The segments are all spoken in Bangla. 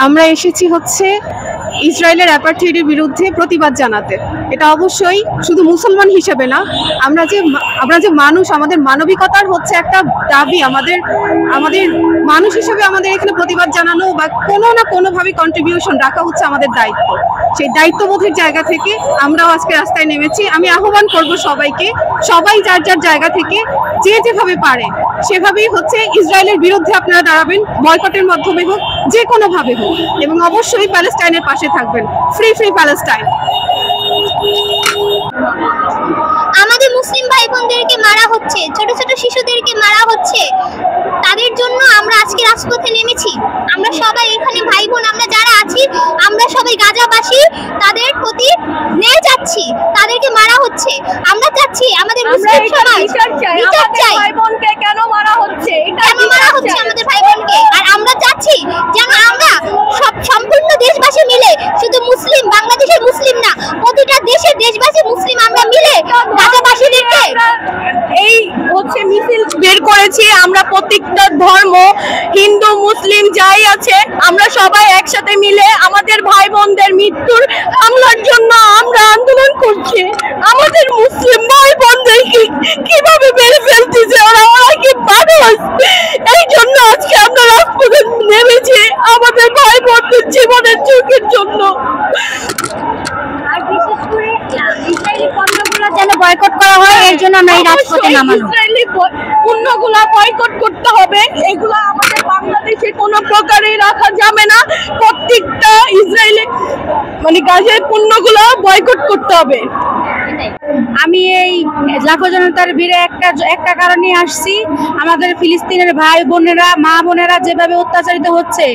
আমরা এসেছি হচ্ছে ইসরায়েলের অ্যাপার্থাইডের বিরুদ্ধে প্রতিবাদ জানাতে। এটা অবশ্যই শুধু মুসলমান হিসেবে না, আমরা যে মানুষ, আমাদের মানবিকতার হচ্ছে একটা দাবি। আমাদের মানুষ হিসেবে আমাদের এখানে প্রতিবাদ জানানো বা কোনো না কোনোভাবে কন্ট্রিবিউশন রাখা হচ্ছে আমাদের দায়িত্ব। সেই দায়িত্ববোধের জায়গা থেকে আমরাও আজকে রাস্তায় নেমেছি। আমি আহ্বান করব সবাইকে, সবাই যার যার জায়গা থেকে যে যেভাবে পারে সেভাবেই হচ্ছে ইসরায়েলের বিরুদ্ধে আপনারা দাঁড়াবেন, বয়কটের মাধ্যমে হোক, যে কোনোভাবে হোক, এবং অবশ্যই প্যালেস্টাইনের পাশে থাকবেন। Free Palestine. আমাদের মুসলিম ভাই বোনদেরকে মারা হচ্ছে, ছোট ছোট শিশুদেরকে মারা হচ্ছে, তাদের জন্য আমরা আজকে রাজপথে নেমেছি। আমরা সবাই এখানে ভাই বোন, আমরা যারা আছি আমরা সবাই গাজাবাসী, তাদের প্রতি ন্যায় চাচ্ছি। তাদেরকে মারা হচ্ছে, আমরা চাচ্ছি আমাদের মুসলিম সমাজ বিচার চাই। ভাই বোনকে কেন মারা হচ্ছে, কেন মারা হচ্ছে আমাদের ভাই বোনকে? আর আমরা চাচ্ছি যেন আমরা সম্পূর্ণ দেশবাসী মিলে, শুধু মুসলিম, বাংলাদেশের মুসলিম না, প্রতিটা দেশের দেশবাসী মুসলিম আমরা মিলে গাজাবাসীদেরকে এই হচ্ছে মিছিল বের করেছি। আমরা প্রত্যেকটা ধর্ম, হিন্দু মুসলিম যাই আছে, আমরা সবাই একসাথে মিলে আমাদের ভাই বোনদের মৃত্যুর হামলার জন্য আমরা আন্দোলন করছি। আমাদের মুসলিম ভাই বোনদের কিভাবে মেরে ফেলতেছে ওরা কি মানুষ? এই জন্য আজকে আমরা রাজপথে নেমেছি আমাদের ভাই বোনদের জীবনের ঝুঁকির জন্য। আর বিশেষ করে ইসরায়েলি পণ্যগুলো যেন বয়কট করা হয়, এর জন্য আমরা এই রাজপথে নামানো। ইসরায়েলি পণ্যগুলো বয়কট করতে হবে, এগুলো আমাদের বাংলাদেশে কোনো প্রকারেই রাখা যাবে না। প্রত্যেকটা ইসরায়েলি গাজার পণ্যগুলো বয়কট করতে হবে। আমি এই লাখো জনতার ভিড়ে একটা কারণে আসছি। আমাদের ফিলিস্তিনের ভাই বোনেরা, মা বোনেরা যেভাবে অত্যাচারিত হচ্ছে,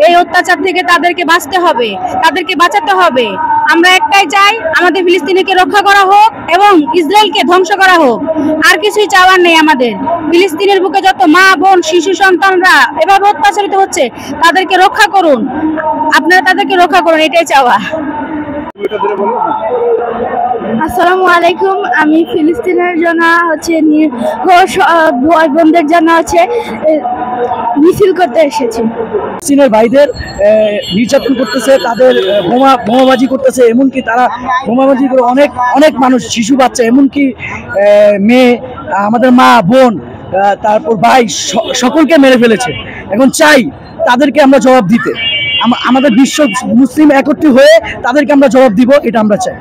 এই অত্যাচার থেকে তাদেরকে বাঁচতে হবে, তাদেরকে বাঁচাতে হবে। আমরা একটাই চাই, আমাদের ফিলিস্তিনকে রক্ষা করা হোক এবং ইসরায়েলকে ধ্বংস করা হোক। আর কিছুই চাওয়ার নেই আমাদের। ফিলিস্তিনের বুকে যত মা বোন, শিশু সন্তানরা এভাবে অত্যাচারিত হচ্ছে, তাদেরকে রক্ষা করুন, আপনারা তাদেরকে রক্ষা করুন, এটাই চাওয়া। আসসালামু আলাইকুম। আমি ফিলিস্তিনের জন্য ভাই বোনদের জন্য মিছিল করতে এসেছি। ফিলিস্তিনের ভাইদের নির্যাতন করতেছে, তাদের বোমাবাজি করতেছে, এমনকি তারা বোমাবাজি করে অনেক মানুষ, শিশু বাচ্চা, এমনকি মেয়ে, আমাদের মা বোন, তারপর ভাই, সকলকে মেরে ফেলেছে। এখন চাই তাদেরকে আমরা জবাব দিতে, আমাদের বিশ্ব মুসলিম একত্রিত হয়ে তাদেরকে আমরা জবাব দিব, এটা আমরা চাই।